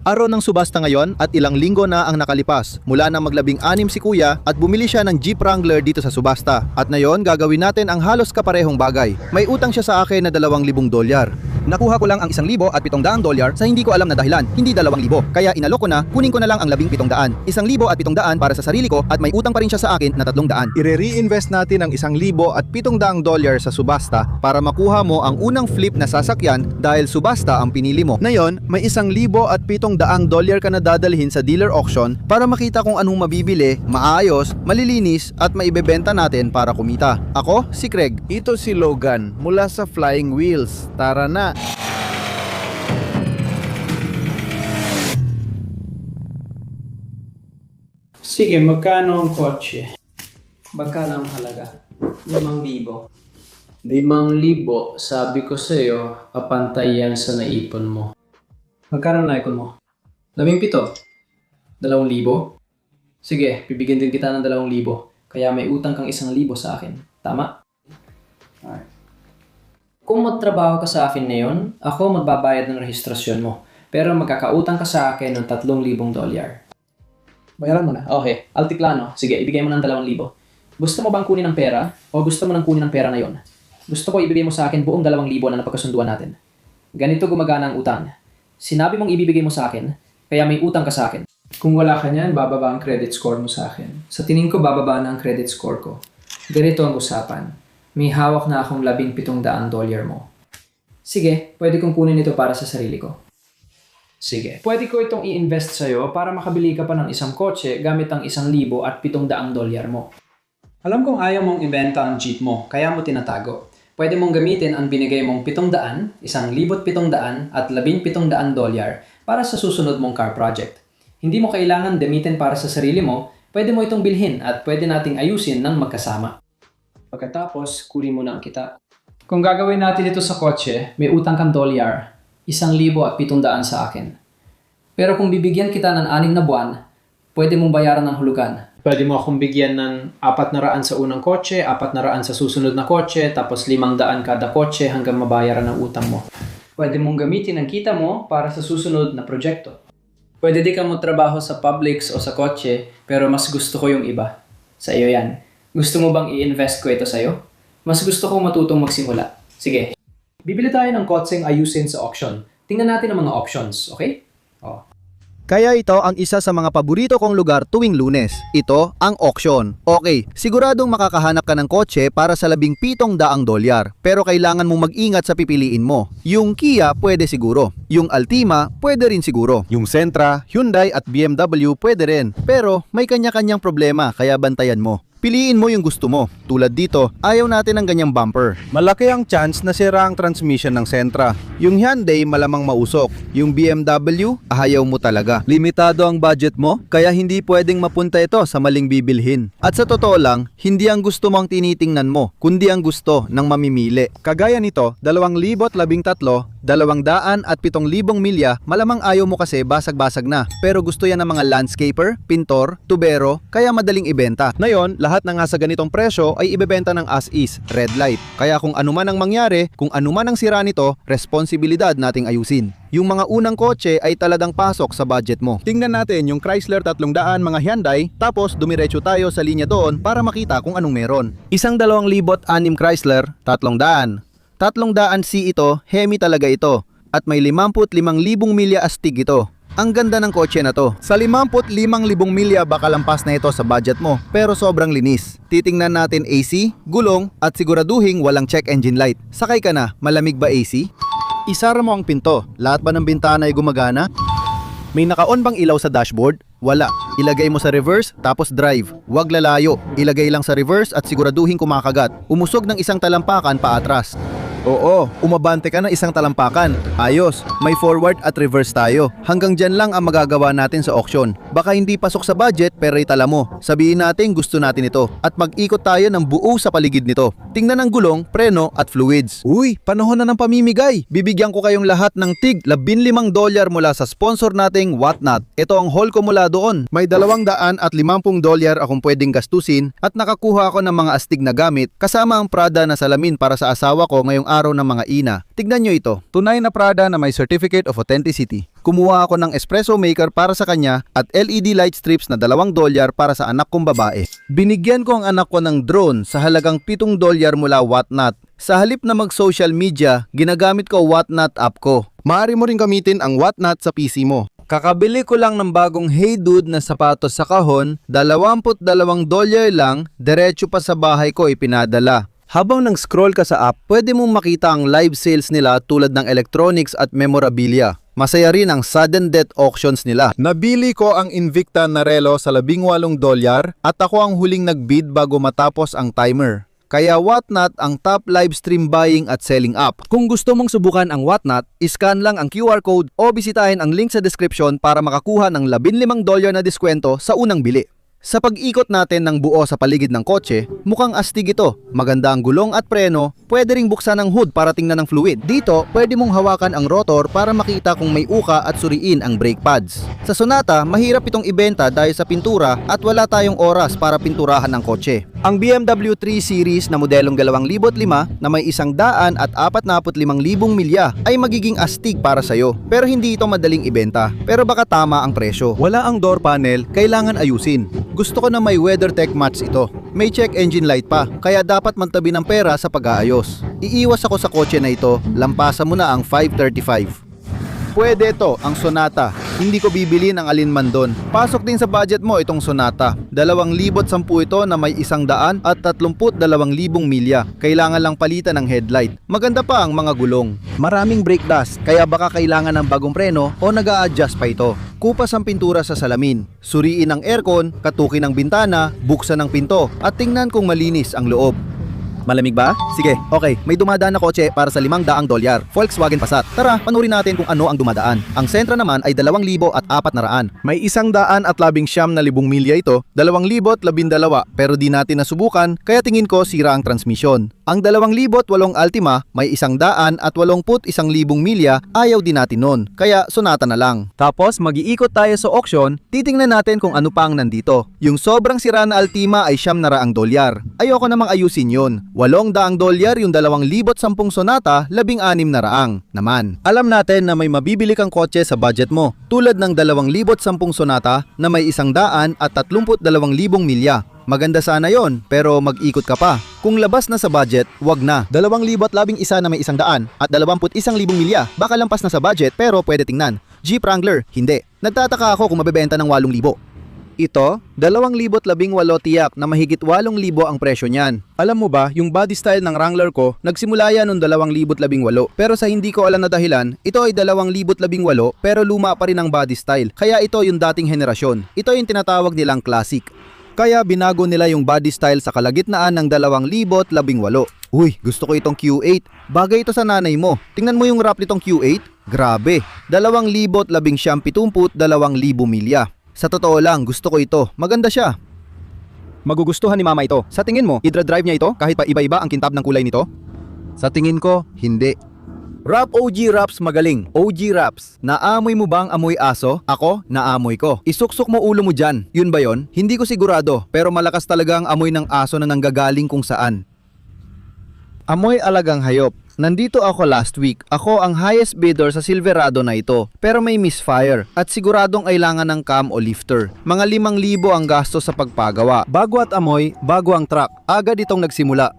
Araw ng subasta ngayon at ilang linggo na ang nakalipas mula nang maglabing-anim si Kuya at bumili siya ng Jeep Wrangler dito sa subasta. At ngayon gagawin natin ang halos kaparehong bagay. May utang siya sa akin na $2,000. Nakuha ko lang ang $1,700 sa hindi ko alam na dahilan, hindi 2,000. Kaya inalok ko na, kunin ko na lang ang 1,700. $1,700 para sa sarili ko at may utang pa rin siya sa akin na $300. I-reinvest natin ang $1,700 sa subasta para makuha mo ang unang flip na sasakyan dahil subasta ang pinili mo. Ngayon, may $1,700 ka na dadalhin sa dealer auction para makita kung anong mabibili, maayos, malilinis at maibebenta natin para kumita. Ako, si Craig. Ito si Logan mula sa Flying Wheels. Tara na! Sige, magkano ang kotse? Magkano ang halaga? 5,000. 5,000, sabi ko sa'yo, kapantay yan sa naipon mo. Magkano naipon mo? 17. 2,000? Sige, bibigyan din kita ng 2,000. Kaya may utang kang 1,000 sa akin. Tama? Alright. Kung magtrabaho ka sa akin ngayon, ako magbabayad ng rehistrasyon mo. Pero magkakautang ka sa akin ng $3,000. Bayaran mo na. Okay. Altiplano. Sige, ibigay mo ng 2,000. Gusto mo bang kunin ng pera? O gusto mo nang kunin ng pera na yon? Gusto ko ibigay mo sa akin buong 2,000 na napagkasunduan natin. Ganito gumagana ang utang. Sinabi mong ibibigay mo sa akin, kaya may utang ka sa akin. Kung wala ka niyan, bababa ang credit score mo sa akin. Sa tingin ko, bababa na ang credit score ko. Ganito ang usapan. May hawak na akong $1,700 mo. Sige, pwede kong kunin ito para sa sarili ko. Sige. Pwede ko itong i-invest sa'yo para makabili ka pa ng isang kotse gamit ang $1,700 mo. Alam kong ayaw mong ibenta ang Jeep mo, kaya mo tinatago. Pwede mong gamitin ang binigay mong $700, $1,700 at $1,700 para sa susunod mong car project. Hindi mo kailangan gamitin para sa sarili mo, pwede mo itong bilhin at pwede nating ayusin ng magkasama. Pagkatapos, kunin mo na ang kita. Kung gagawin natin ito sa kotse, may utang kang $1,700 sa akin. Pero kung bibigyan kita ng 6 na buwan, pwede mong bayaran ng hulugan. Pwede mo akong bigyan ng 400 sa unang kotse, 400 sa susunod na kotse, tapos 500 kada kotse hanggang mabayaran ang utang mo. Pwede mong gamitin ang kita mo para sa susunod na proyekto. Pwede di ka mo trabaho sa Publix o sa kotse, pero mas gusto ko yung iba. Sa iyo yan. Gusto mo bang i-invest ko ito sa'yo? Mas gusto kong matutong magsimula. Sige. Bibili tayo ng kotseng ayusin sa auction. Tingnan natin ang mga options, okay? Oh. Kaya ito ang isa sa mga paborito kong lugar tuwing Lunes. Ito ang auction. Okay, siguradong makakahanap ka ng kotse para sa $1,700. Pero kailangan mong mag-ingat sa pipiliin mo. Yung Kia pwede siguro. Yung Altima pwede rin siguro. Yung Sentra, Hyundai at BMW pwede rin. Pero may kanya-kanyang problema kaya bantayan mo. Piliin mo yung gusto mo. Tulad dito, ayaw natin ng ganyang bumper. Malaki ang chance na sira ang transmission ng Sentra. Yung Hyundai malamang mausok. Yung BMW, ayaw mo talaga. Limitado ang budget mo, kaya hindi pwedeng mapunta ito sa maling bibilhin. At sa totoo lang, hindi ang gusto mo ang tinitingnan mo, kundi ang gusto ng mamimili. Kagaya nito, 2013, 200 at 7,000 milya, malamang ayaw mo kasi basag-basag na. Pero gusto yan ng mga landscaper, pintor, tubero, kaya madaling ibenta. Ngayon, lahat na nga sa ganitong presyo ay ibebenta ng as is, red light. Kaya kung ano man ang mangyari, kung ano man ang sira nito, responsibilidad nating ayusin. Yung mga unang kotse ay talagang pasok sa budget mo. Tingnan natin yung Chrysler 300 mga Hyundai, tapos dumiretso tayo sa linya doon para makita kung anong meron. Isang 2006 Chrysler, 300. 300C ito, Hemi talaga ito. At may 55,000 milya astig ito. Ang ganda ng kotse na to. Sa 55,000 milya baka lampas na ito sa budget mo, pero sobrang linis. Titingnan natin AC, gulong, at siguraduhin walang check engine light. Sakay ka na, malamig ba AC? Isara mo ang pinto. Lahat ba ng bintana ay gumagana? May naka-on bang ilaw sa dashboard? Wala. Ilagay mo sa reverse, tapos drive. Huwag lalayo. Ilagay lang sa reverse at siguraduhin kumakagat. Umusog ng isang talampakan paatras. Oo, umabante ka ng isang talampakan. Ayos, may forward at reverse tayo. Hanggang dyan lang ang magagawa natin sa auction. Baka hindi pasok sa budget pero itala mo. Sabihin natin gusto natin ito at mag-ikot tayo ng buo sa paligid nito. Tingnan ang gulong, preno at fluids. Uy, panahon na ng pamimigay. Bibigyan ko kayong lahat ng tig $15 mula sa sponsor nating Whatnot. Ito ang haul ko mula doon. May $250 akong pwedeng gastusin at nakakuha ako ng mga astig na gamit kasama ang Prada na salamin para sa asawa ko ngayong araw ng mga ina. Tignan nyo ito. Tunay na Prada na may Certificate of Authenticity. Kumuha ako ng espresso maker para sa kanya at LED light strips na $2 para sa anak kong babae. Binigyan ko ang anak ko ng drone sa halagang $7 mula Whatnot. Sa halip na mag-social media, ginagamit ko Whatnot app ko. Maaari mo rin gamitin ang Whatnot sa PC mo. Kakabili ko lang ng bagong Hey Dude na sapatos sa kahon, $22 lang, diretso pa sa bahay ko ipinadala. Habang nang scroll ka sa app, pwede mong makita ang live sales nila tulad ng electronics at memorabilia. Masaya rin ang sudden death auctions nila. Nabili ko ang Invicta na relo sa $18 at ako ang huling nagbid bago matapos ang timer. Kaya Whatnot ang top live stream buying at selling app. Kung gusto mong subukan ang Whatnot, iscan lang ang QR code o bisitahin ang link sa description para makakuha ng $15 na diskwento sa unang bili. Sa pag-ikot natin ng buo sa paligid ng kotse, mukhang astig ito. Maganda ang gulong at preno, pwede ring buksan ang hood para tingnan ng fluid. Dito, pwede mong hawakan ang rotor para makita kung may uka at suriin ang brake pads. Sa Sonata, mahirap itong ibenta dahil sa pintura at wala tayong oras para pinturahan ang kotse. Ang BMW 3 Series na modelong 2005 na may 145,000 milya ay magiging astig para sa'yo. Pero hindi ito madaling ibenta. Pero baka tama ang presyo. Wala ang door panel, kailangan ayusin. Gusto ko na may WeatherTech mats ito. May check engine light pa, kaya dapat mantabi ng pera sa pag-aayos. Iiwas ako sa kotse na ito, lampasan mo na ang 535. Pwede ito, ang Sonata. Hindi ko bibilin ang alinman doon. Pasok din sa budget mo itong Sonata. 2,010 ito na may 132,000 milya. Kailangan lang palitan ng headlight. Maganda pa ang mga gulong. Maraming brake dust, kaya baka kailangan ng bagong preno o nag-a-adjust pa ito. Kupas ang pintura sa salamin. Suriin ang aircon, katukin ang bintana, buksan ang pinto, at tingnan kung malinis ang loob. Malamig ba? Sige, okay. May dumadaan na kotse para sa $500. Volkswagen Passat. Tara, panurin natin kung ano ang dumadaan. Ang Sentra naman ay 2,400. May 119,000 milya ito, 2,012, pero di natin nasubukan, kaya tingin ko sira ang transmisyon. Ang 2008 Altima may 181,000 milya, ayaw din natin nun, kaya Sonata na lang. Tapos mag-iikot tayo sa auction, titingnan natin kung ano pa ang nandito. Yung sobrang sira na Altima ay $900. Ayoko namang ayusin yun. $800 yung 2010 Sonata, 1600 naman. Alam natin na may mabibili kang kotse sa budget mo, tulad ng 2010 Sonata na may 132,000 milya. Maganda sana yon, pero mag-ikot ka pa. Kung labas na sa budget, wag na. 2011 na may 100 at 21,000 milya. Baka lampas na sa budget pero pwede tingnan. Jeep Wrangler, hindi. Nagtataka ako kung mabebenta ng 8,000. Ito, 2018 tiyak na mahigit 8,000 ang presyo niyan. Alam mo ba, yung body style ng Wrangler ko, nagsimula yan noong 2018. Pero sa hindi ko alam na dahilan, ito ay 2018 pero luma pa rin ang body style. Kaya ito yung dating henerasyon. Ito yung tinatawag nilang classic. Kaya binago nila yung body style sa kalagitnaan ng 2018. Uy, gusto ko itong Q8. Bagay ito sa nanay mo. Tingnan mo yung wrap nitong Q8. Grabe, 2019 2,000 milya. Sa totoo lang, gusto ko ito. Maganda siya. Magugustuhan ni mama ito. Sa tingin mo, idra-drive niya ito kahit pa iba-iba ang kintab ng kulay nito? Sa tingin ko, hindi. Rap OG Raps magaling. OG Raps. Naamoy mo bang amoy aso? Ako, naamoy ko. Isuksok mo ulo mo dyan. Yun ba yon? Hindi ko sigurado, pero malakas talaga ang amoy ng aso na nanggagaling kung saan. Amoy alagang hayop. Nandito ako last week. Ako ang highest bidder sa Silverado na ito. Pero may misfire at siguradong kailangan ng cam o lifter. Mga 5,000 ang gasto sa pagpagawa. Bago at amoy, bago ang truck. Agad itong nagsimula.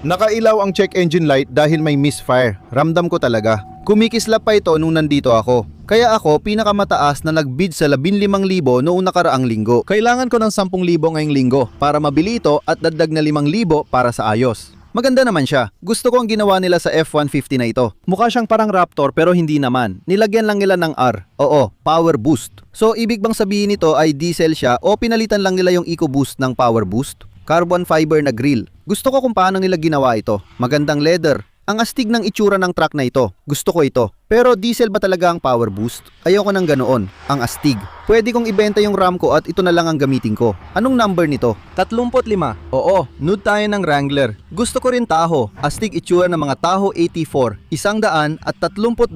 Nakailaw ang check engine light dahil may misfire. Ramdam ko talaga. Kumikislap pa ito nung nandito ako. Kaya ako pinakamataas na nagbid sa 15,000 noong nakaraang linggo. Kailangan ko ng 10,000 ngayong linggo para mabili ito at dagdag na 5,000 para sa ayos. Maganda naman siya. Gusto ko ang ginawa nila sa F-150 na ito. Mukha siyang parang Raptor pero hindi naman. Nilagyan lang nila ng R. Oo, Power Boost. So ibig bang sabihin nito ay diesel siya o pinalitan lang nila yung EcoBoost ng Power Boost? Carbon fiber na grill. Gusto ko kung paano nila ginawa ito. Magandang leather. Ang astig ng itsura ng truck na ito. Gusto ko ito. Pero diesel ba talaga ang Power Boost? Ayoko ng ganoon. Ang astig. Pwede kong ibenta yung RAM ko at ito na lang ang gamitin ko. Anong number nito? 35. Oo, nude tayo ng Wrangler. Gusto ko rin Tahoe. Astig itsura ng mga Tahoe 84. 100 at 32,000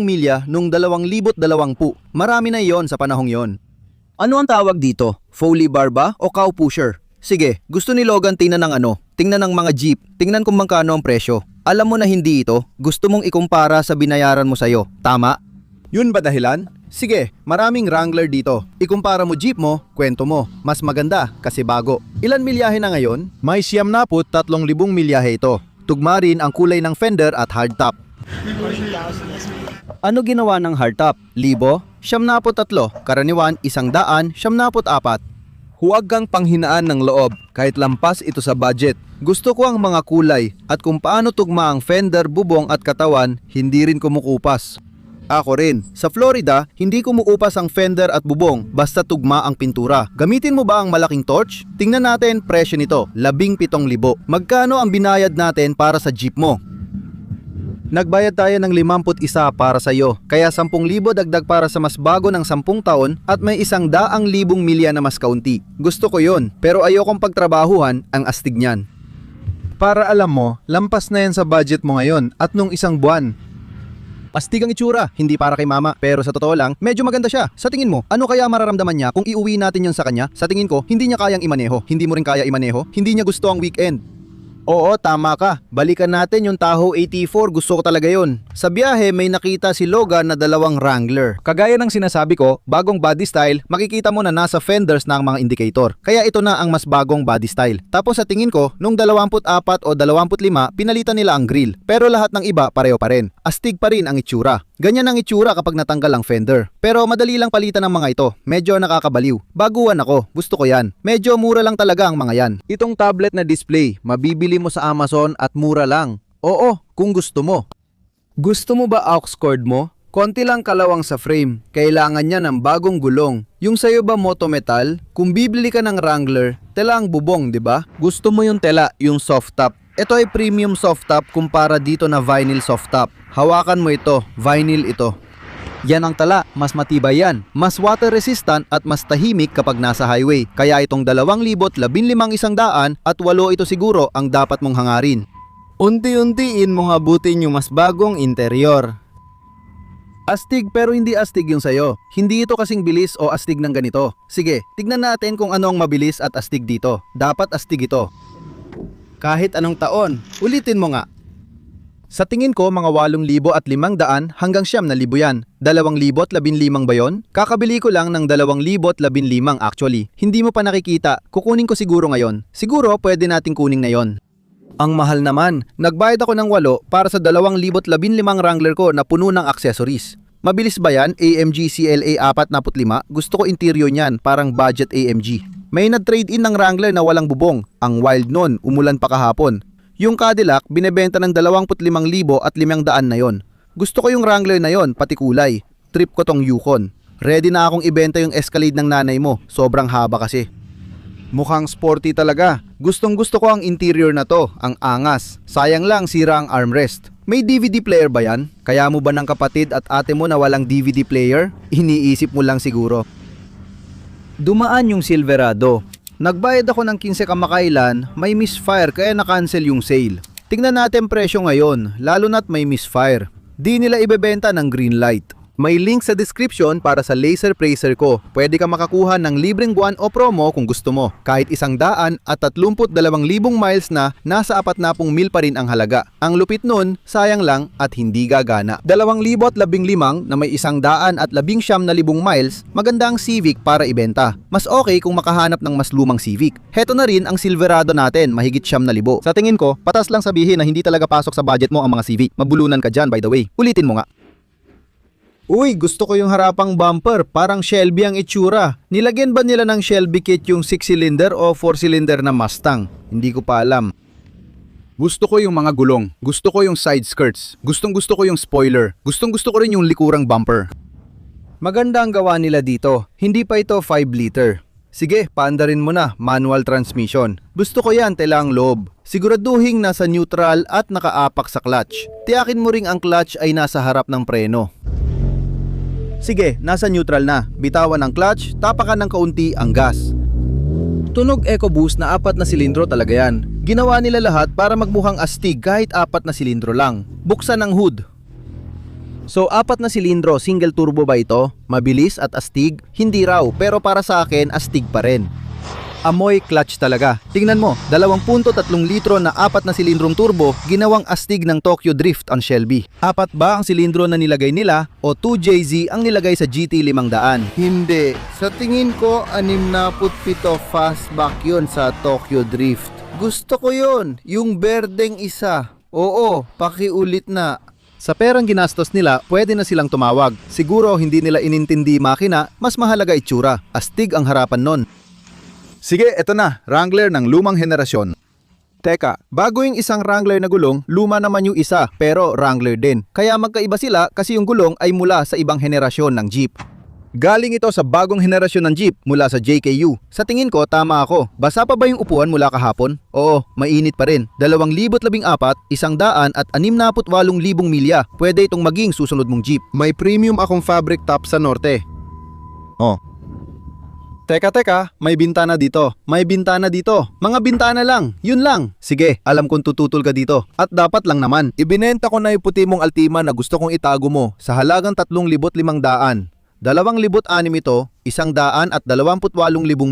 milya nung 2020. Marami na yon sa panahong yon. Ano ang tawag dito? Foley bar ba o cow pusher? Sige, gusto ni Logan tingnan ng ano? Tingnan ng mga jeep. Tingnan kung magkano ang presyo. Alam mo na hindi ito, gusto mong ikumpara sa binayaran mo sa'yo, tama? Yun ba dahilan? Sige, maraming Wrangler dito. Ikumpara mo jeep mo, kwento mo. Mas maganda kasi bago. Ilan milyahe na ngayon? May 73,000 milyahe ito. Tugma rin ang kulay ng fender at hardtop. Ano ginawa ng hardtop? 1,000? Karaniwan 100,000, 74. Huwag kang panghinaan ng loob kahit lampas ito sa budget. Gusto ko ang mga kulay at kung paano tugma ang fender, bubong at katawan, hindi rin kumukupas. Ako rin. Sa Florida, hindi kumukupas ang fender at bubong basta tugma ang pintura. Gamitin mo ba ang malaking torch? Tingnan natin presyo nito, 17,000. Magkano ang binayad natin para sa jeep mo? Nagbayad tayo ng 51 para sa iyo, kaya 10,000 dagdag para sa mas bago ng 10 taon at may 100,000 milya na mas kaunti. Gusto ko yon, pero ayokong pagtrabahuhan ang astig niyan. Para alam mo, lampas na yan sa budget mo ngayon at nung isang buwan. Astig ang itsura, hindi para kay mama, pero sa totoo lang, medyo maganda siya. Sa tingin mo, ano kaya mararamdaman niya kung iuwi natin yon sa kanya? Sa tingin ko, hindi niya kayang imaneho, hindi mo rin kaya imaneho, hindi niya gusto ang weekend. Oo, tama ka. Balikan natin yung Tahoe 84, gusto ko talaga yon. Sa biyahe, may nakita si Logan na 2 Wrangler. Kagaya ng sinasabi ko, bagong body style, makikita mo na nasa fenders na ang mga indicator. Kaya ito na ang mas bagong body style. Tapos sa tingin ko, nung 24 o 25, pinalitan nila ang grill. Pero lahat ng iba pareho pa rin. Astig pa rin ang itsura. Ganyan ang itsura kapag natanggal ang fender. Pero madali lang palitan ng mga ito. Medyo nakakabaliw. Baguhan ako. Gusto ko yan. Medyo mura lang talaga ang mga yan. Itong tablet na display, mabibili mo sa Amazon at mura lang. Oo, kung gusto mo. Gusto mo ba aux cord mo? Konti lang kalawang sa frame. Kailangan niya ng bagong gulong. Yung sayo ba moto metal? Kung bibili ka ng Wrangler, tela ang bubong, di ba? Gusto mo yung tela, yung soft top. Ito ay premium soft top kumpara dito na vinyl soft top. Hawakan mo ito, vinyl ito. Yan ang tala, mas matibay yan. Mas water resistant at mas tahimik kapag nasa highway. Kaya itong 2,015,100 at 8 ito siguro ang dapat mong hangarin. Unti-untiin mong habutin yung mas bagong interior. Astig pero hindi astig yung sayo. Hindi ito kasing bilis o astig ng ganito. Sige, tignan natin kung ano ang mabilis at astig dito. Dapat astig ito. Kahit anong taon, ulitin mo nga. Sa tingin ko, mga 8,500 hanggang 9,000 yan. 2,015 ba yon? Kakabili ko lang ng 2,015 actually. Hindi mo pa nakikita, kukunin ko siguro ngayon. Siguro pwede nating kunin na yon. Ang mahal naman, nagbayad ako ng 8 para sa 2,015 Wrangler ko na puno ng accessories. Mabilis ba yan? AMG CLA 45? Gusto ko interior niyan, parang budget AMG. May nag-trade in ng Wrangler na walang bubong. Ang wild nun, umulan pa kahapon. Yung Cadillac, binebenta ng 25,500 na yon. Gusto ko yung Wrangler na yon, pati kulay. Trip ko tong Yukon. Ready na akong ibenta yung Escalade ng nanay mo, sobrang haba kasi. Mukhang sporty talaga. Gustong gusto ko ang interior na to, ang angas. Sayang lang sira ang armrest. May DVD player ba yan? Kaya mo ba ng kapatid at ate mo na walang DVD player? Iniisip mo lang siguro. Dumaan yung Silverado. Nagbayad ako ng 15 kamakailan, may misfire kaya na-cancel yung sale. Tingnan natin presyo ngayon, lalo na't may misfire. Di nila ibebenta ng green light. May link sa description para sa laser appraiser ko. Pwede ka makakuha ng libreng buwan o promo kung gusto mo. Kahit 132,000 miles na, nasa 40,000 pa rin ang halaga. Ang lupit nun, sayang lang at hindi gagana. 2015 na may 119,000 miles, maganda ang Civic para ibenta. Mas okay kung makahanap ng mas lumang Civic. Heto na rin ang Silverado natin, mahigit 9,000. Sa tingin ko, patas lang sabihin na hindi talaga pasok sa budget mo ang mga Civic. Mabulunan ka dyan by the way. Ulitin mo nga. Uy, gusto ko yung harapang bumper, parang Shelby ang itsura. Nilagyan ba nila ng Shelby kit yung 6-cylinder o 4-cylinder na Mustang? Hindi ko pa alam. Gusto ko yung mga gulong, gusto ko yung side skirts, gustong gusto ko yung spoiler, gustong gusto ko rin yung likurang bumper. Maganda ang gawa nila dito, hindi pa ito 5 liter. Sige, paandarin mo na, manual transmission. Gusto ko yan, tela ang loob. Siguraduhin nasa neutral at nakaapak sa clutch. Tiyakin mo ring ang clutch ay nasa harap ng preno. Sige, nasa neutral na. Bitawan ang clutch, tapakan ng kaunti ang gas. Tunog EcoBoost na 4 na silindro talaga yan. Ginawa nila lahat para magmukhang astig kahit 4 na silindro lang. Buksan ang hood. So 4 na silindro, single turbo ba ito? Mabilis at astig? Hindi raw, pero para sa akin astig pa rin. Amoy clutch talaga. Tingnan mo, 2.3 litro na 4 na silindrong turbo ginawang astig ng Tokyo Drift ang Shelby. 4 ba ang silindro na nilagay nila o 2JZ ang nilagay sa GT 500? Hindi. Sa tingin ko, 67 fastback yun sa Tokyo Drift. Gusto ko yun, yung berdeng isa. Oo, pakiulit na. Sa perang ginastos nila, pwede na silang tumawag. Siguro hindi nila inintindi makina, mas mahalaga itsura. Astig ang harapan nun. Sige, eto na, Wrangler ng lumang henerasyon. Teka, bago yung isang Wrangler na gulong, luma naman yung isa, pero Wrangler din. Kaya magkaiba sila kasi yung gulong ay mula sa ibang henerasyon ng Jeep. Galing ito sa bagong henerasyon ng Jeep mula sa JKU. Sa tingin ko, tama ako. Basa pa ba yung upuan mula kahapon? Oo, mainit pa rin. 2014, 168,000 milya. Pwede itong maging susunod mong Jeep. May premium akong fabric top sa norte. Oh. Teka, may bintana dito. May bintana dito. Mga bintana lang, yun lang. Sige, alam kong tututol ka dito. At dapat lang naman. Ibinenta ko na yung puti mong Altima na gusto kong itago mo Sa halagang 3,500. 2,600 ito, 128,000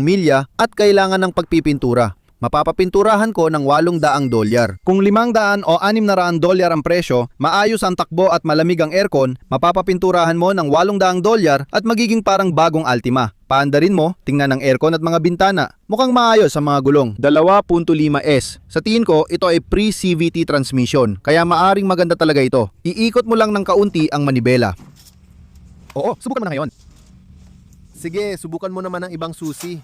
milya at kailangan ng pagpipintura. Mapapapinturahan ko ng $800. Kung $500 o $600 ang presyo, maayos ang takbo at malamig ang aircon, mapapapinturahan mo ng $800 at magiging parang bagong Altima. Paandarin mo, tingnan ang aircon at mga bintana. Mukhang maayos ang mga gulong. 2.5S. Sa tingin ko, ito ay pre-CVT transmission, kaya maaring maganda talaga ito. Iikot mo lang ng kaunti ang manibela. Oo, subukan mo na ngayon. Sige, subukan mo naman ang ibang susi.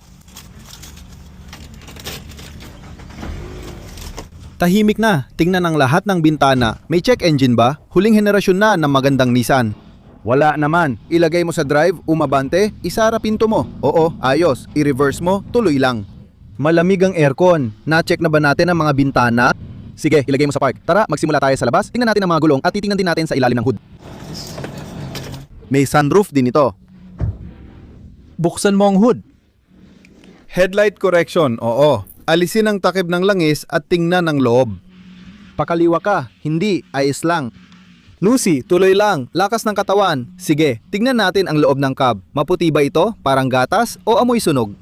Tahimik na, tingnan ang lahat ng bintana. May check engine ba? Huling henerasyon na ng magandang Nissan. Wala naman. Ilagay mo sa drive, umabante, isara pinto mo. Oo, ayos. I-reverse mo, tuloy lang. Malamig ang aircon. Na-check na ba natin ang mga bintana? Sige, ilagay mo sa park. Tara, magsimula tayo sa labas. Tingnan natin ang mga gulong at titingnan din natin sa ilalim ng hood. May sunroof din ito. Buksan mo ang hood. Headlight correction, oo. Alisin ang takip ng langis at tingnan ang loob. Pakaliwa ka, hindi, ayos lang. Lucy, tuloy lang, lakas ng katawan. Sige, tingnan natin ang loob ng cab. Maputi ba ito, parang gatas, o amoy sunog?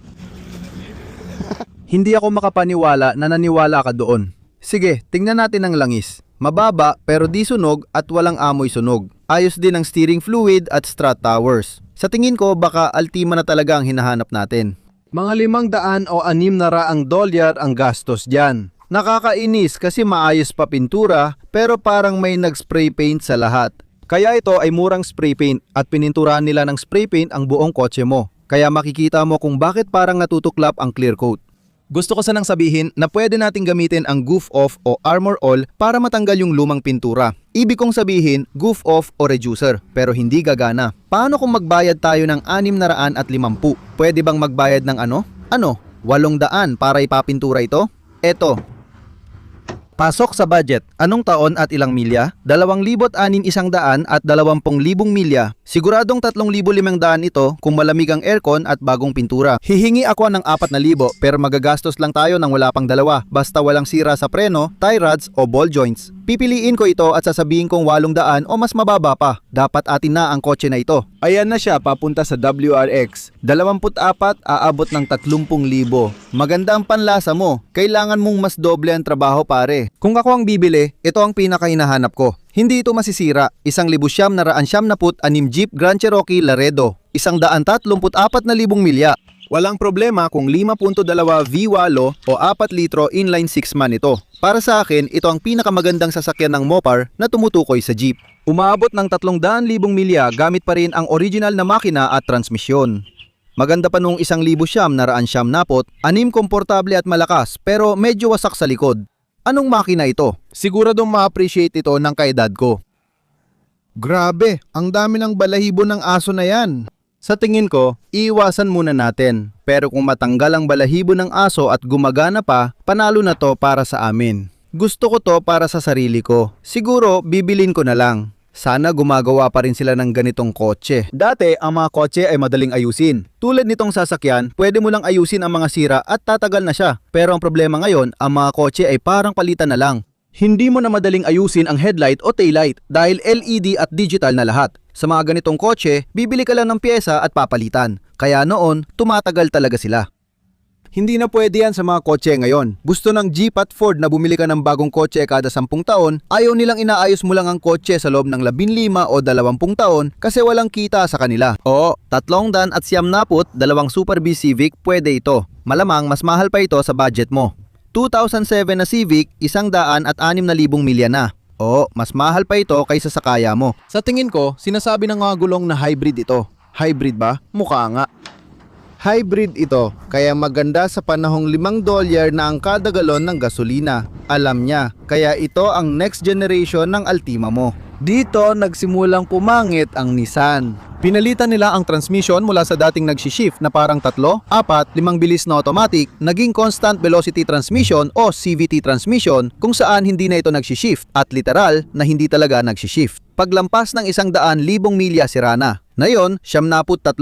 Hindi ako makapaniwala na naniwala ka doon. Sige, tingnan natin ang langis. Mababa pero di sunog at walang amoy sunog. Ayos din ang steering fluid at strut towers. Sa tingin ko baka Altima na talaga ang hinahanap natin. Mga $500 o $600 ang gastos dyan. Nakakainis kasi maayos pa pintura pero parang may nag-spray paint sa lahat. Kaya ito ay murang spray paint at pininturahan nila ng spray paint ang buong kotse mo. Kaya makikita mo kung bakit parang natutuklap ang clear coat. Gusto ko sanang sabihin na pwede nating gamitin ang goof off o armor all para matanggal yung lumang pintura. Ibig kong sabihin goof off o reducer pero hindi gagana. Paano kung magbayad tayo ng 650? Pwede bang magbayad ng ano? 800 para ipapintura ito? Eto. Pasok sa budget. Anong taon at ilang milya? 2,600 at 20,000 milya. Siguradong 3,500 ito kung malamig ang aircon at bagong pintura. Hihingi ako ng 4,000 pero magagastos lang tayo ng wala pang dalawa basta walang sira sa preno, tie rods o ball joints. Pipiliin ko ito at sasabihin kong 800 o mas mababa pa. Dapat atin na ang kotse na ito. Ayan na siya, papunta sa WRX. 24 aabot ng 30,000. Maganda ang panlasa mo. Kailangan mong mas doble ang trabaho pare. Kung ako ang bibili, ito ang pinakahinahanap ko. Hindi ito masisira. 1,976 Jeep Grand Cherokee Laredo. 134,000 milya. Walang problema kung 5.2 V8 o 4 litro inline 6-man ito. Para sa akin, ito ang pinakamagandang sasakyan ng Mopar na tumutukoy sa Jeep. Umaabot ng 300,000 milya gamit pa rin ang original na makina at transmisyon. Maganda pa nung 1,976, komportable at malakas pero medyo wasak sa likod. Anong makina ito? Siguradong ma-appreciate ito ng kaedad ko. Grabe, ang dami ng balahibo ng aso na yan. Sa tingin ko, iiwasan muna natin. Pero kung matanggal ang balahibo ng aso at gumagana pa, panalo na to para sa amin. Gusto ko to para sa sarili ko. Siguro, bibilin ko na lang. Sana gumagawa pa rin sila ng ganitong kotse. Dati, ang mga kotse ay madaling ayusin. Tulad nitong sasakyan, pwede mo lang ayusin ang mga sira at tatagal na siya. Pero ang problema ngayon, ang mga kotse ay parang palitan na lang. Hindi mo na madaling ayusin ang headlight o taillight dahil LED at digital na lahat. Sa mga ganitong kotse, bibili ka lang ng pyesa at papalitan. Kaya noon, tumatagal talaga sila. Hindi na pwede yan sa mga kotse ngayon. Gusto ng Jeep at Ford na bumili ka ng bagong kotse kada 10 taon, ayaw nilang inaayos mo lang ang kotse sa loob ng 15 o 20 taon kasi walang kita sa kanila. Oo, 300 at 92, dalawang Super B Civic, pwede ito. Malamang mas mahal pa ito sa budget mo. 2007 na Civic, 106,000 milya na. Oo, mas mahal pa ito kaysa sa kaya mo. Sa tingin ko, sinasabi ng mga gulong na hybrid ito. Hybrid ba? Mukha nga. Hybrid ito, kaya maganda sa panahong $5 na ang kada galon ng gasolina. Alam niya, kaya ito ang next generation ng Altima mo. Dito nagsimulang pumangit ang Nissan. Pinalitan nila ang transmission mula sa dating nagshi-shift na parang 3, 4, 5 bilis na automatic, naging constant velocity transmission o CVT transmission kung saan hindi na ito nagshi-shift at literal na hindi talaga nagshi-shift. Paglampas ng 100,000 milya sira na. Ngayon, 73,000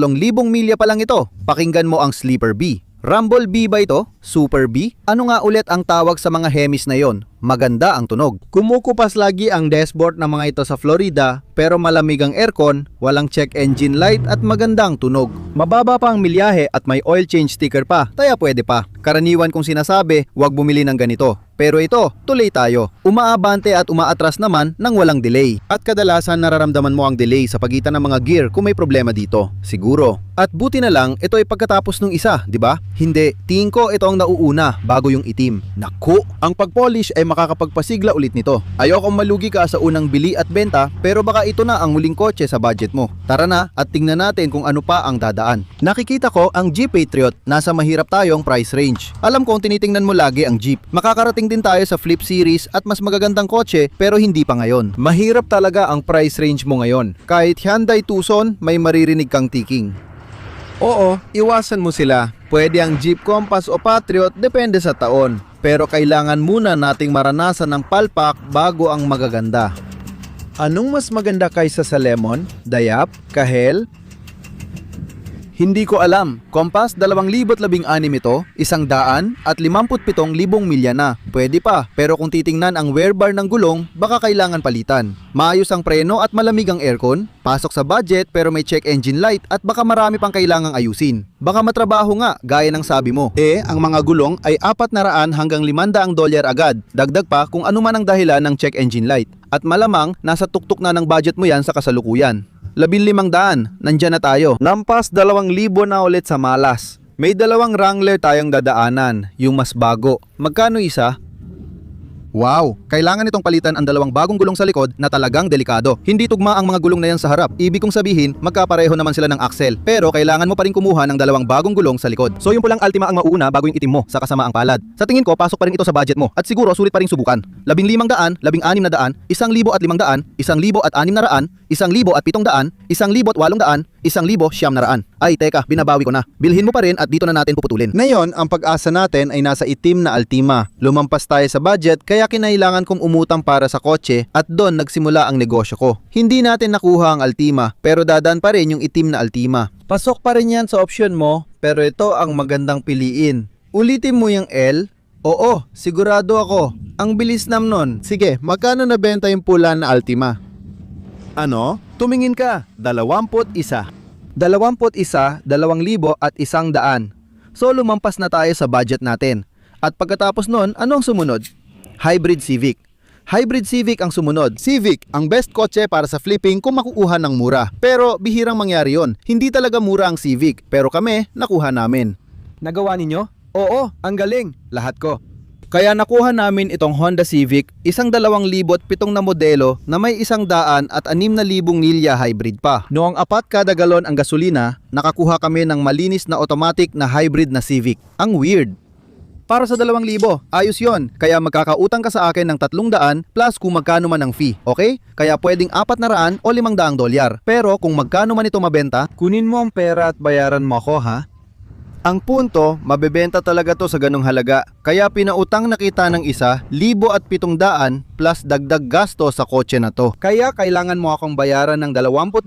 milya pa lang ito. Pakinggan mo ang Sleeper B. Rumble B ba ito? Super B? Ano nga ulit ang tawag sa mga Hemis na yon? Maganda ang tunog. Kumukupas lagi ang dashboard ng mga ito sa Florida, pero malamig ang aircon, walang check engine light at magandang tunog. Mababa pa ang milyahe at may oil change sticker pa, kaya pwede pa. Karaniwan kong sinasabi, huwag bumili ng ganito. Pero ito, tuloy tayo. Umaabante at umaatras naman nang walang delay. At kadalasan nararamdaman mo ang delay sa pagitan ng mga gear kung may problema dito. Siguro. At buti na lang, ito ay pagkatapos nung isa, di ba? Hindi, tingin ko ito ang nauuna bago yung itim. Naku! Ang pag-polish ay makakapagpasigla ulit nito. Ayokong malugi ka sa unang bili at benta, pero baka ito na ang muling kotse sa budget mo. Tara na at tingnan natin kung ano pa ang dadaan. Nakikita ko ang Jeep Patriot. Nasa mahirap tayong price range. Alam kong tinitingnan mo lagi ang Jeep. Makakarating din tayo sa Flip Series at mas magagandang kotse pero hindi pa ngayon. Mahirap talaga ang price range mo ngayon. Kahit Hyundai Tucson, may maririnig kang tiking. Oo, iwasan mo sila. Pwede ang Jeep Compass o Patriot, depende sa taon. Pero kailangan muna nating maranasan ng palpak bago ang magaganda. Anong mas maganda kaysa sa Lemon, Dayap, Kahel? Hindi ko alam. Compass 2016 ito, 100 at 57,000 milya na. Pwede pa, pero kung titingnan ang wear bar ng gulong, baka kailangan palitan. Maayos ang preno at malamig ang aircon. Pasok sa budget pero may check engine light at baka marami pang kailangang ayusin. Baka matrabaho nga, gaya ng sabi mo. Ang mga gulong ay 400 hanggang $500 agad. Dagdag pa kung ano man ang dahilan ng check engine light. At malamang, nasa tuktok na ng budget mo yan sa kasalukuyan. 15,000, nandyan na tayo. Nampas 2,000 na ulit sa malas. May 2 Wrangler tayong dadaanan, yung mas bago. Magkano isa? Wow, kailangan itong palitan ang 2 bagong gulong sa likod na talagang delikado. Hindi tugma ang mga gulong na yan sa harap. Ibig kong sabihin, magkapareho naman sila ng axle. Pero kailangan mo pa rin kumuha ng 2 bagong gulong sa likod. So yung pulang Altima ang mauuna bago yung itim mo sa kasama ang palad. Sa tingin ko, pasok pa rin ito sa budget mo. At siguro sulit pa rin subukan. 15,000, 16,000, 1,500, 1,600, 1,700, 1,800, 1,800. Ay teka, binabawi ko na. Bilhin mo pa rin at dito na natin puputulin. Ngayon, ang pag-asa natin ay nasa itim na Altima. Lumampas tayo sa budget kaya kinailangan kong umutang para sa kotse at doon nagsimula ang negosyo ko. Hindi natin nakuha ang Altima pero dadaan pa rin yung itim na Altima. Pasok pa rin yan sa option mo pero ito ang magandang piliin. Ulitin mo yung L. Oo, sigurado ako. Ang bilis nam nun. Sige, magkano nabenta yung pula na Altima? Ano? Tumingin ka. 21. 21, 2,000 at 100. So lumampas na tayo sa budget natin. At pagkatapos nun, ano ang sumunod? Hybrid Civic. Hybrid Civic ang sumunod. Civic, ang best kotse para sa flipping kung makukuha ng mura. Pero bihirang mangyari yon. Hindi talaga mura ang Civic, pero kami, nakuha namin. Nagawa ninyo? Oo, ang galing. Lahat ko. Kaya nakuha namin itong Honda Civic, 2007 na modelo na may 100 at 6,000 milya hybrid pa. Noong 4 kada galon ang gasolina, nakakuha kami ng malinis na automatic na hybrid na Civic. Ang weird. Para sa 2,000, ayos yon. Kaya magkakautang ka sa akin ng 300 plus kung magkano man ang fee, okay? Kaya pwedeng 400 o $500. Pero kung magkano man ito mabenta, Kunin mo ang pera at bayaran mo ako, ha? Ang punto, mabebenta talaga to sa ganong halaga. Kaya pinautang na kita ng isa, 1,700 plus dagdag gasto sa kotse na to. Kaya kailangan mo akong bayaran ng 22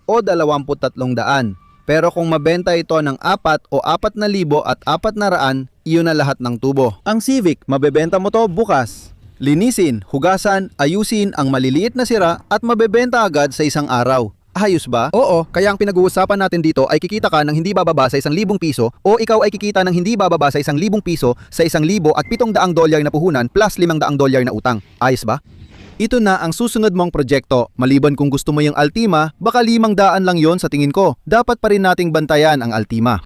o 2300. Pero kung mabenta ito ng 4 o 4,000 at 400, iyon na lahat ng tubo. ang Civic, mabebenta mo to bukas. Linisin, hugasan, ayusin ang maliliit na sira at mabebenta agad sa isang araw. Ayos ba? Oo, kaya ang pinag-uusapan natin dito ay kikita ka ng hindi bababa sa 1,000 piso o ikaw ay kikita ng hindi bababa sa 1,000 piso sa 1,700 dolyar na puhunan plus 500 dolyar na utang. Ayos ba? Ito na ang susunod mong proyekto. Maliban kung gusto mo yung Altima, baka 500 lang yon sa tingin ko. Dapat pa rin nating bantayan ang Altima.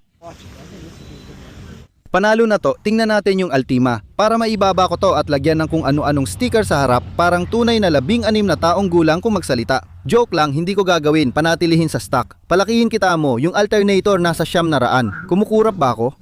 Panalo na to, tingnan natin yung Altima. Para maibaba ko to at lagyan ng kung ano-anong sticker sa harap, parang tunay na 16 na taong gulang kung magsalita. Joke lang, hindi ko gagawin, panatilihin sa stock. Palakihin kita mo, yung alternator nasa 900. Kumukurap ba ako?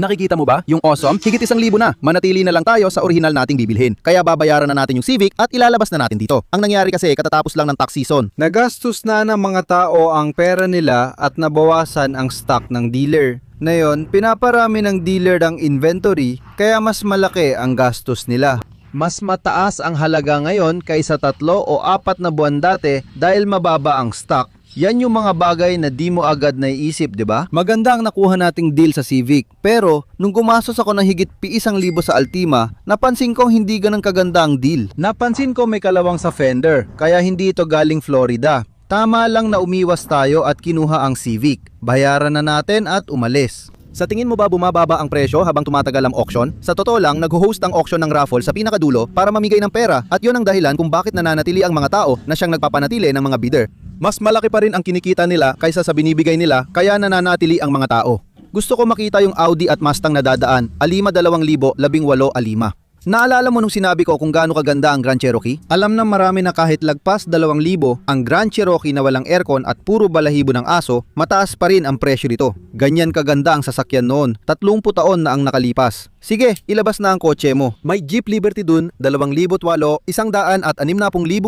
Nakikita mo ba? Yung awesome, higit 1,000 na. Manatili na lang tayo sa original nating bibilhin. Kaya babayaran na natin yung Civic at ilalabas na natin dito. Ang nangyari kasi katatapos lang ng tax season. Nagastos na ng mga tao ang pera nila at nabawasan ang stock ng dealer. Ngayon, pinaparami ng dealer ang inventory kaya mas malaki ang gastos nila. Mas mataas ang halaga ngayon kaysa 3 o 4 na buwan dati dahil mababa ang stock. Yan yung mga bagay na di mo agad naiisip, di ba? Maganda ang nakuha nating deal sa Civic. Pero, nung gumastos ako ng higit pi 1,000 sa Altima, napansin kong hindi ganang kaganda ang deal. Napansin ko may kalawang sa fender, kaya hindi ito galing Florida. Tama lang na umiwas tayo at kinuha ang Civic. Bayaran na natin at umalis. Sa tingin mo ba bumababa ang presyo habang tumatagal ang auction? Sa totoo lang, nag-host ang auction ng raffle sa pinakadulo para mamigay ng pera at yon ang dahilan kung bakit nananatili ang mga tao na siyang nagpapanatili ng mga bidder. Mas malaki pa rin ang kinikita nila kaysa sa binibigay nila kaya nananatili ang mga tao. Gusto ko makita yung Audi at Mustang na dadaan, Alima 2018 Alima. Naalala mo nung sinabi ko kung gaano kaganda ang Grand Cherokee? Alam na marami na kahit lagpas 2,000 ang Grand Cherokee na walang aircon at puro balahibo ng aso, mataas pa rin ang presyo nito. Ganyan kaganda ang sasakyan noon, 30 taon na ang nakalipas. Sige, ilabas na ang kotse mo. May Jeep Liberty dun, 2008, 100 at 60,000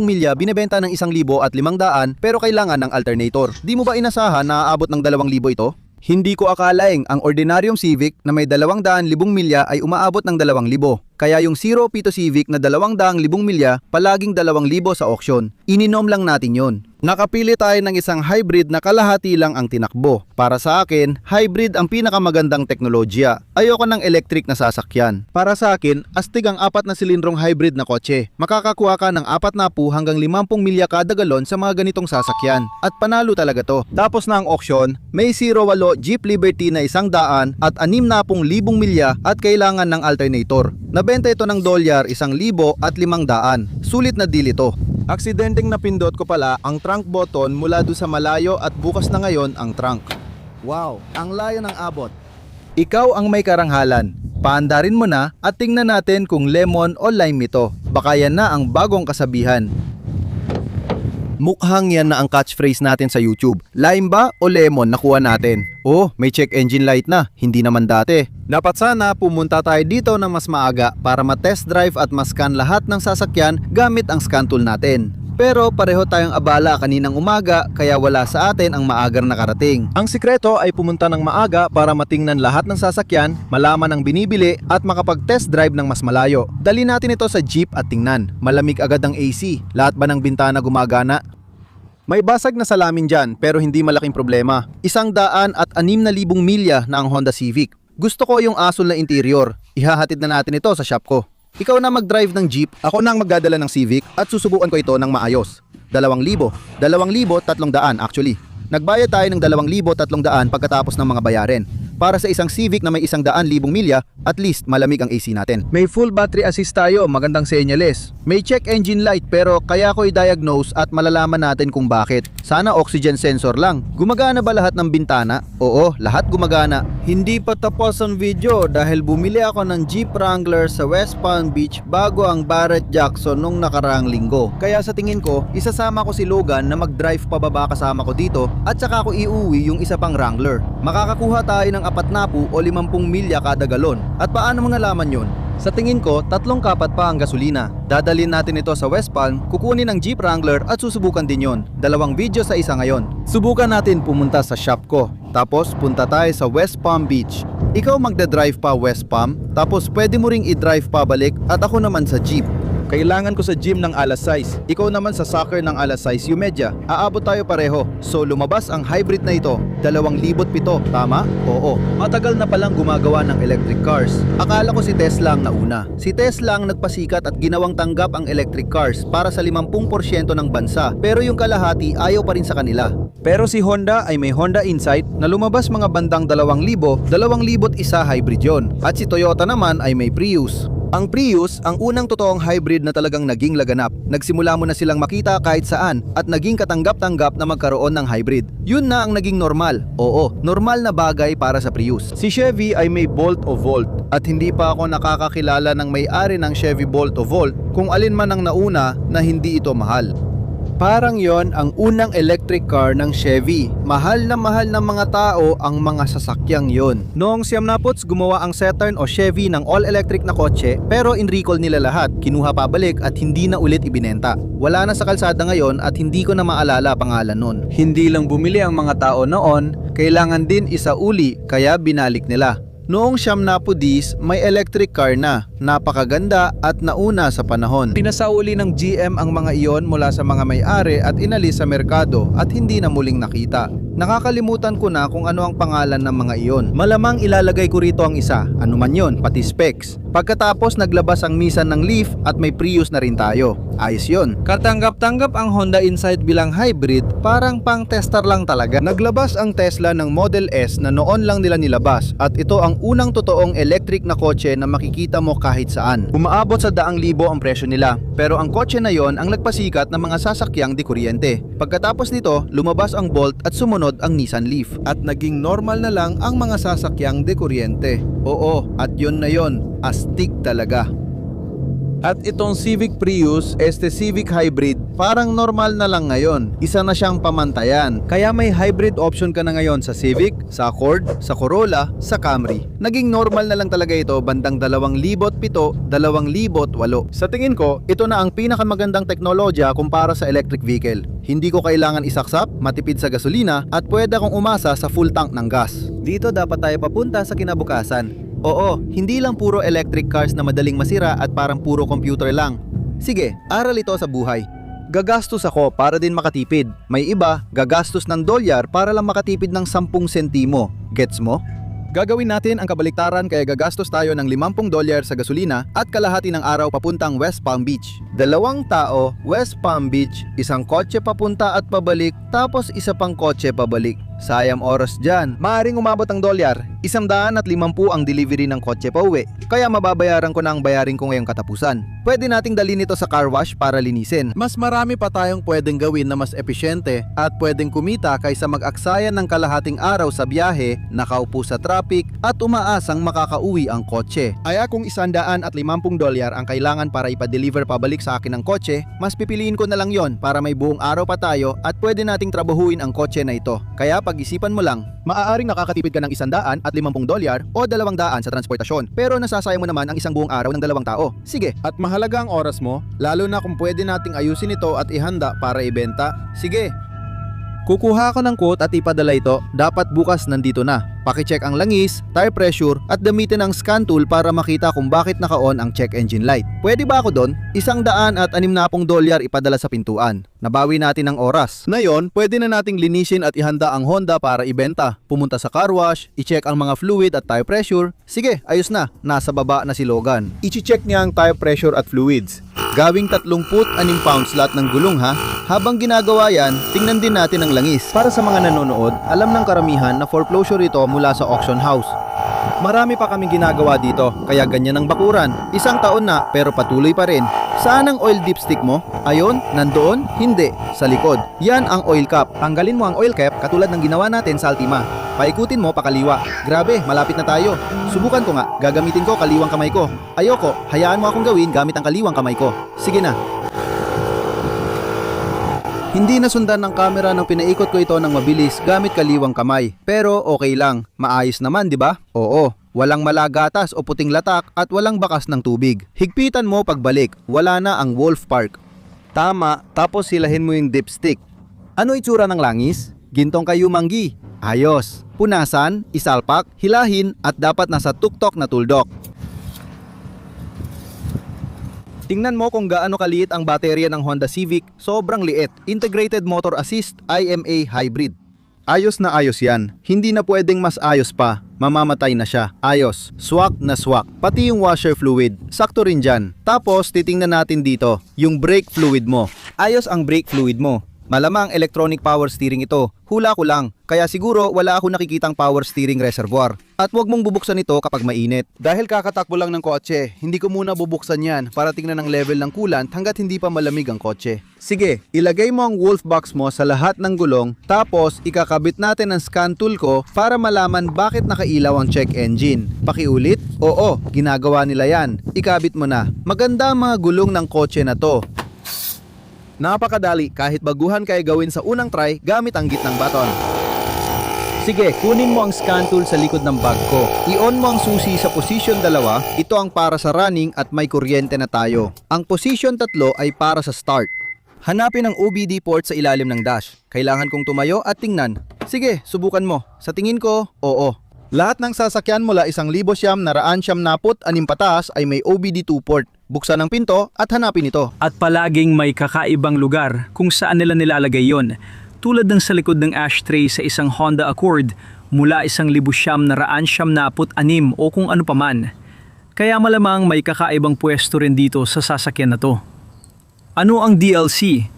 milya binebenta ng 1,500 pero kailangan ng alternator. Di mo ba inasahan na aabot ng 2,000 ito? Hindi ko akalaing ang ordinaryong Civic na may 200,000 milya ay umaabot ng 2,000. Kaya yung Zero Pito Civic na 200,000 milya palaging 2,000 sa auction. Ininom lang natin yon. Nakapili tayo ng isang hybrid na kalahati lang ang tinakbo. Para sa akin, hybrid ang pinakamagandang teknolohiya. Ayoko ng electric na sasakyan. Para sa akin, astig ang 4 na silindrong hybrid na kotse. Makakakuha ka ng 40 hanggang 50 milya kada galon sa mga ganitong sasakyan. At panalo talaga to. Tapos na ang auction, may 08 Jeep Liberty na 100 at 60,000 milya at kailangan ng alternator. Nabenta ito ng dolyar 1,500. Sulit na deal ito. Aksidenteng napindot ko pala ang trunk button mula doon sa malayo at bukas na ngayon ang trunk. Wow, ang layo ng abot. Ikaw ang may karanghalan. Paandarin mo na at tingnan natin kung lemon o lime ito. Baka yan na ang bagong kasabihan. Mukhang yan na ang catchphrase natin sa YouTube. Lime ba o lemon nakuha natin? Oh, may check engine light na, hindi naman dati. Dapat sana pumunta tayo dito na mas maaga para ma-test drive at ma-scan lahat ng sasakyan gamit ang scan tool natin. Pero pareho tayong abala kaninang umaga kaya wala sa atin ang maagang nakarating. Ang sikreto ay pumunta ng maaga para matingnan lahat ng sasakyan, malaman ang binibili at makapag-test drive ng mas malayo. Dali natin ito sa Jeep at tingnan. Malamig agad ang AC. Lahat ba ng bintana gumagana? May basag na salamin dyan pero hindi malaking problema. 106,000 milya na ang Honda Civic. Gusto ko yung asul na interior. Ihahatid na natin ito sa shop ko. Ikaw na mag-drive ng Jeep, ako na ang magdadala ng Civic at susubukan ko ito ng maayos. 2,000, 2,300 actually. Nagbayad tayo ng 2,300 pagkatapos ng mga bayarin. Para sa isang Civic na may 100,000 milya, at least malamig ang AC natin. May full battery assist tayo, magandang senyales. May check engine light pero kaya ko i-diagnose at malalaman natin kung bakit. Sana oxygen sensor lang. Gumagana ba lahat ng bintana? Oo, lahat gumagana. Hindi pa tapos ang video dahil bumili ako ng Jeep Wrangler sa West Palm Beach bago ang Barrett Jackson nung nakaraang linggo. Kaya sa tingin ko, isasama ko si Logan na mag-drive pababa kasama ko dito at saka ko iuwi yung isa pang Wrangler. Makakakuha tayo ng 40 o 50 milya kada galon. At paano mo nalaman yun? Sa tingin ko, 3 kapat pa ang gasolina. Dadalhin natin ito sa West Palm, kukunin ang Jeep Wrangler at susubukan din yon. 2 video sa isa ngayon. Subukan natin pumunta sa shop ko. Tapos punta tayo sa West Palm Beach. Ikaw magda-drive pa West Palm, tapos pwede mo ring i-drive pa balik at ako naman sa Jeep. Kailangan ko sa gym ng alas 6. Ikaw naman sa soccer ng alas 6 yung medya. Aabot tayo pareho. So lumabas ang hybrid na ito. 2007, tama? Oo. Matagal na palang gumagawa ng electric cars. Akala ko si Tesla ang nauna. Si Tesla ang nagpasikat at ginawang tanggap ang electric cars para sa 50% ng bansa. Pero yung kalahati ayaw pa rin sa kanila. Pero si Honda ay may Honda Insight na lumabas mga bandang 2,000, 2001 hybrid yon. At si Toyota naman ay may Prius. Ang Prius, ang unang totoong hybrid na talagang naging laganap. Nagsimula mo na silang makita kahit saan at naging katanggap-tanggap na magkaroon ng hybrid. Yun na ang naging normal. Oo, normal na bagay para sa Prius. Si Chevy ay may Bolt o Volt at hindi pa ako nakakakilala ng may-ari ng Chevy Bolt o Volt kung alin man ang nauna na hindi ito mahal. Parang yon ang unang electric car ng Chevy. Mahal na mga tao ang mga sasakyang yon. Noong siyam na puts, gumawa ang Saturn o Chevy ng all-electric na kotse pero in-recall nila lahat, kinuha pabalik at hindi na ulit ibinenta. Wala na sa kalsada ngayon at hindi ko na maalala pangalan nun. Hindi lang bumili ang mga tao noon, kailangan din isauli kaya binalik nila. Noong siyam na pudis, may electric car na, napakaganda at nauna sa panahon. Pinasauli ng GM ang mga iyon mula sa mga may-ari at inalis sa merkado at hindi na muling nakita. Nakakalimutan ko na kung ano ang pangalan ng mga iyon. Malamang ilalagay ko rito ang isa, ano man yon, pati specs. Pagkatapos naglabas ang Nissan ng Leaf at may Prius na rin tayo. Ayos yon. Katanggap-tanggap ang Honda Insight bilang hybrid, parang pang tester lang talaga. Naglabas ang Tesla ng Model S na noon lang nila nilabas at ito ang unang totoong electric na kotse na makikita mo kahit saan. Umaabot sa 100,000 ang presyo nila, pero ang kotse na yon ang nagpasikat ng mga sasakyang di kuryente. Pagkatapos nito, lumabas ang Bolt at sumunod ang Nissan Leaf at naging normal na lang ang mga sasakyang de kuryente. Oo, at yun na yun, astig talaga. At itong Civic Prius, Civic Hybrid, parang normal na lang ngayon. Isa na siyang pamantayan. Kaya may hybrid option ka na ngayon sa Civic, sa Accord, sa Corolla, sa Camry. Naging normal na lang talaga ito bandang 2007, 2008. Sa tingin ko, ito na ang pinakamagandang teknolohiya kumpara sa electric vehicle. Hindi ko kailangan isaksap, matipid sa gasolina, at pwede akong umasa sa full tank ng gas. Dito dapat tayo papunta sa kinabukasan. Oo, hindi lang puro electric cars na madaling masira at parang puro computer lang. Sige, aral ito sa buhay. Gagastos ako para din makatipid. May iba, gagastos ng $1 para lang makatipid ng 10 sentimo. Gets mo? Gagawin natin ang kabaliktaran kaya gagastos tayo ng $50 sa gasolina at kalahati ng araw papuntang West Palm Beach. 2 tao, West Palm Beach, isang kotse papunta at pabalik, tapos isa pang kotse pabalik. Sayang oras dyan. Maaring umabot ang $100, 150 ang delivery ng kotse pa uwi. Kaya mababayaran ko na ang bayarin ko ngayong katapusan. Pwede nating dalhin ito sa car wash para linisin. Mas marami pa tayong pwedeng gawin na mas epesyente at pwedeng kumita kaysa mag-aksaya ng kalahating araw sa biyahe, nakaupo sa traffic at umaasang makakauwi ang kotse. Kaya kung $150 ang kailangan para ipa-deliver pabalik sa akin ng kotse, mas pipiliin ko na lang yon para may buong araw pa tayo at pwede nating trabahuin ang kotse na ito. Kaya pag-isipan mo lang, maaaring nakakatipid ka ng $150 o $200 sa transportasyon, pero nasasayang mo naman ang isang buong araw ng 2 tao. Sige, at mahalaga ang oras mo, lalo na kung pwede nating ayusin ito at ihanda para ibenta. Sige. Kukuha ako ng quote at ipadala ito, dapat bukas nandito na. Paki-check ang langis, tire pressure at gamitin ang scan tool para makita kung bakit naka-on ang check engine light. Pwede ba ako doon? $160 ipadala sa pintuan. Nabawi natin ang oras. Ngayon, pwede na nating linisin at ihanda ang Honda para ibenta. Pumunta sa car wash, i-check ang mga fluid at tire pressure. Sige, ayos na. Nasa baba na si Logan. I-check niya ang tire pressure at fluids. Gawing 36 pounds lahat ng gulong ha. Habang ginagawa yan, tingnan din natin ang langis. Para sa mga nanonood, alam ng karamihan na foreclosure ito mula sa auction house. Marami pa kaming ginagawa dito, kaya ganyan ang bakuran. 1 taon na, pero patuloy pa rin. Saan ang oil dipstick mo? Ayon, nandoon? Hindi, sa likod. Yan ang oil cap. Tanggalin mo ang oil cap katulad ng ginawa natin sa Altima. Paikutin mo pakaliwa. Grabe, malapit na tayo. Subukan ko nga, gagamitin ko kaliwang kamay ko. Ayoko, hayaan mo akong gawin gamit ang kaliwang kamay ko. Sige na. Hindi nasundan ng kamera nang pinaikot ko ito ng mabilis gamit kaliwang kamay. Pero okay lang, maayos naman, di ba? Oo, walang malagatas o puting latak at walang bakas ng tubig. Higpitan mo pagbalik, wala na ang Wolf Park. Tama, tapos hilahin mo yung dipstick. Ano itsura ng langis? Gintong kayo manggi. Ayos. Punasan, isalpak, hilahin at dapat nasa tuktok na tuldok. Tingnan mo kung gaano kaliit ang baterya ng Honda Civic, sobrang liit. Integrated Motor Assist, IMA Hybrid. Ayos na ayos yan. Hindi na pwedeng mas ayos pa. Mamamatay na siya. Ayos. Swak na swak. Pati yung washer fluid. Sakto rin dyan. Tapos titingnan natin dito, yung brake fluid mo. Ayos ang brake fluid mo. Malamang electronic power steering ito. Hula ko lang. Kaya siguro wala ako nakikitang power steering reservoir. At huwag mong bubuksan ito kapag mainit. Dahil kakatakbo lang ng kotse, hindi ko muna bubuksan yan para tingnan ang level ng coolant hanggat hindi pa malamig ang kotse. Sige, ilagay mo ang wolf box mo sa lahat ng gulong, tapos ikakabit natin ang scan tool ko para malaman bakit nakailaw ang check engine. Pakiulit? Oo, ginagawa nila yan. Ikabit mo na. Maganda ang mga gulong ng kotse na to. Napakadali, kahit baguhan kayo gawin sa unang try gamit ang gitnang baton. Sige, kunin mo ang scan tool sa likod ng bag ko. I-on mo ang susi sa position 2. Ito ang para sa running at may kuryente na tayo. Ang position 3 ay para sa start. Hanapin ang OBD port sa ilalim ng dash. Kailangan kong tumayo at tingnan. Sige, subukan mo. Sa tingin ko, oo. Lahat ng sasakyan mula 1,900 pataas ay may OBD2 port. Buksan ang pinto at hanapin ito. At palaging may kakaibang lugar kung saan nila nilalagay yon. Tulad ng sa likod ng ashtray sa isang Honda Accord mula 1,996 o kung ano paman. Kaya malamang may kakaibang pwesto rin dito sa sasakyan na to. Ano ang DLC?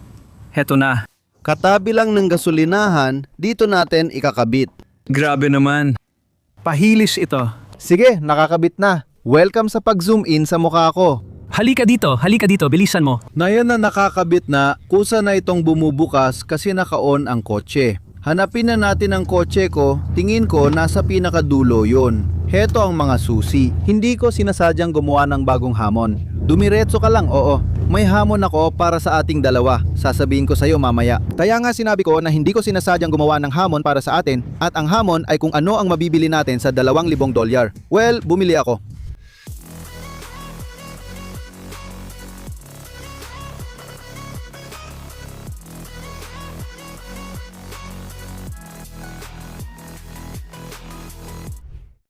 Heto na. Katabi lang ng gasolinahan, dito natin ikakabit. Grabe naman. Pahilis ito. Sige, nakakabit na. Welcome sa pag-zoom in sa mukha ko. Halika dito, bilisan mo. Na yan na nakakabit na, kusa na itong bumubukas kasi naka-on ang kotse. Hanapin na natin ang kotse ko, tingin ko nasa pinakadulo yon. Heto ang mga susi. Hindi ko sinasadyang gumawa ng bagong hamon. Dumiretso ka lang, oo. May hamon ako para sa ating dalawa. Sasabihin ko sa'yo mamaya. Kaya nga sinabi ko na hindi ko sinasadyang gumawa ng hamon para sa atin at ang hamon ay kung ano ang mabibili natin sa $2,000. Well, bumili ako.